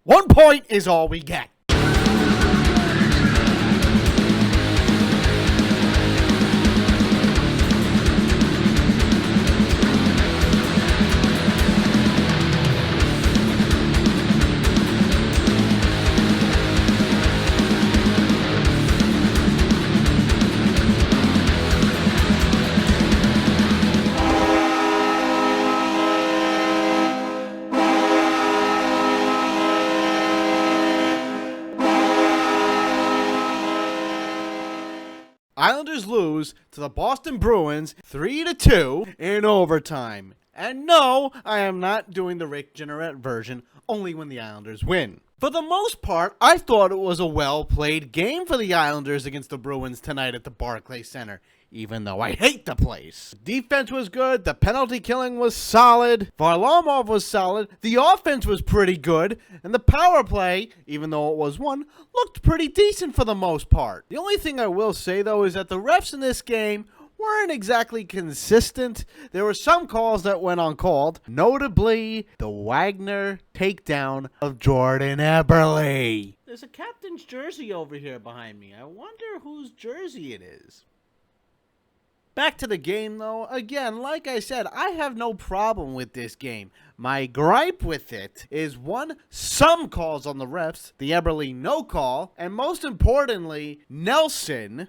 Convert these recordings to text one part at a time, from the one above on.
1 point is all we get. Islanders lose to the Boston Bruins 3-2 in overtime. And no, I am not doing the Rick Jeanneret version, only when the Islanders win. For the most part, I thought it was a well-played game for the Islanders against the Bruins tonight at the Barclays Center, even though I hate the place. The defense was good, the penalty killing was solid, Varlamov was solid, the offense was pretty good, and the power play, even though it was one, looked pretty decent for the most part. The only thing I will say, though, is that the refs in this game weren't exactly consistent. There were some calls that went uncalled, notably the Wagner takedown of Jordan Eberle. There's a captain's jersey over here behind me. I wonder whose jersey it is. Back to the game, though. Again, like I said, I have no problem with this game. My gripe with it is, one, some calls on the refs, the Eberle no call, and most importantly, Nelson,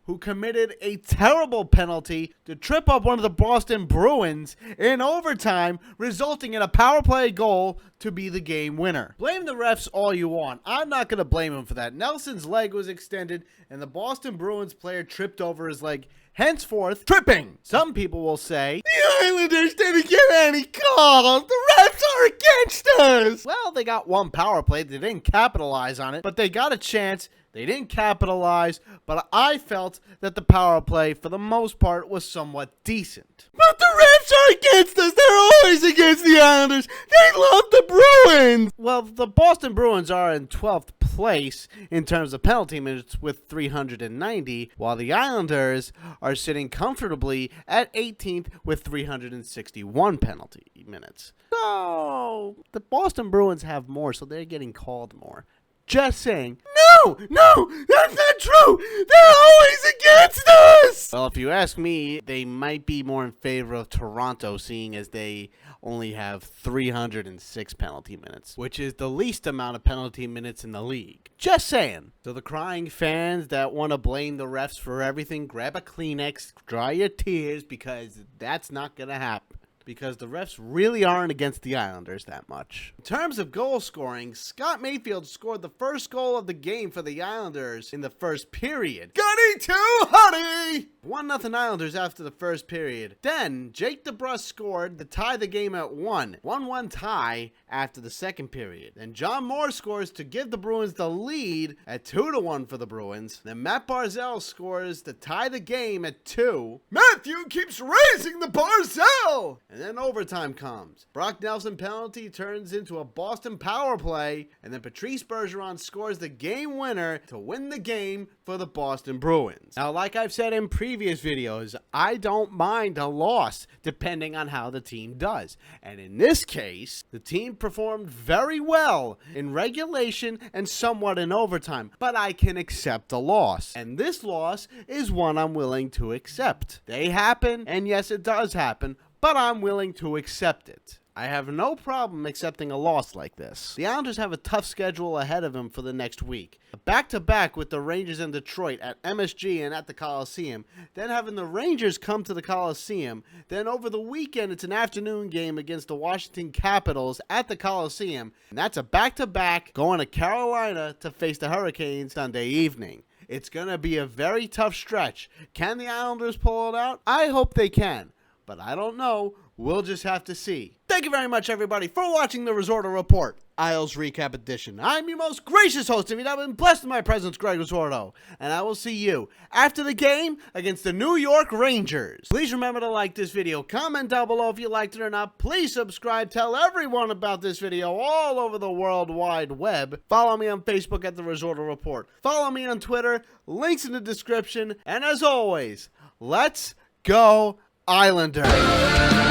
who committed a terrible penalty to trip up one of the Boston Bruins in overtime, resulting in a power play goal to be the game winner. Blame the refs all you want. I'm not going to blame him for that. Nelson's leg was extended, and the Boston Bruins player tripped over his leg, henceforth tripping. Some people will say, the Islanders didn't get any calls. The refs are against us. Well, they got one power play. They didn't capitalize on it, but they got a chance. They didn't capitalize, but I felt that the power play, for the most part, was somewhat decent. But the refs are against us. They're always against the Islanders. They love the Bruins. Well, the Boston Bruins are in 12th place in terms of penalty minutes with 390, while the Islanders are sitting comfortably at 18th with 361 penalty minutes. So, the Boston Bruins have more, so they're getting called more. Just saying. No, that's not true. They're always against us. Well, if you ask me, they might be more in favor of Toronto, seeing as they only have 306 penalty minutes, which is the least amount of penalty minutes in the league. Just saying. So the crying fans that want to blame the refs for everything, grab a Kleenex, dry your tears, because that's not going to happen. Because the refs really aren't against the Islanders that much. In terms of goal scoring, Scott Mayfield scored the first goal of the game for the Islanders in the first period. Gunny to honey! 1-0 Islanders after the first period. Then, Jake DeBrusk scored to tie the game at 1. 1-1 tie after the second period. Then John Moore scores to give the Bruins the lead at 2-1 for the Bruins. Then Matt Barzal scores to tie the game at 2. Matthew keeps raising the Barzal! And then overtime comes. Brock Nelson penalty turns into a Boston power play, and then Patrice Bergeron scores the game winner to win the game for the Boston Bruins. Now, like I've said in previous videos, I don't mind a loss depending on how the team does. And in this case, the team performed very well in regulation and somewhat in overtime, but I can accept a loss. And this loss is one I'm willing to accept. They happen, and yes, it does happen, but I'm willing to accept it. I have no problem accepting a loss like this. The Islanders have a tough schedule ahead of them for the next week. Back-to-back with the Rangers and Detroit at MSG and at the Coliseum. Then having the Rangers come to the Coliseum. Then over the weekend, it's an afternoon game against the Washington Capitals at the Coliseum. And that's a back-to-back going to Carolina to face the Hurricanes Sunday evening. It's going to be a very tough stretch. Can the Islanders pull it out? I hope they can. But I don't know. We'll just have to see. Thank you very much, everybody, for watching the Risorto Report, Isles Recap Edition. I'm your most gracious host, and I've been blessed with my presence, Greg Risorto. And I will see you after the game against the New York Rangers. Please remember to like this video. Comment down below if you liked it or not. Please subscribe. Tell everyone about this video all over the World Wide Web. Follow me on Facebook at the Risorto Report. Follow me on Twitter. Links in the description. And as always, let's go Islanders!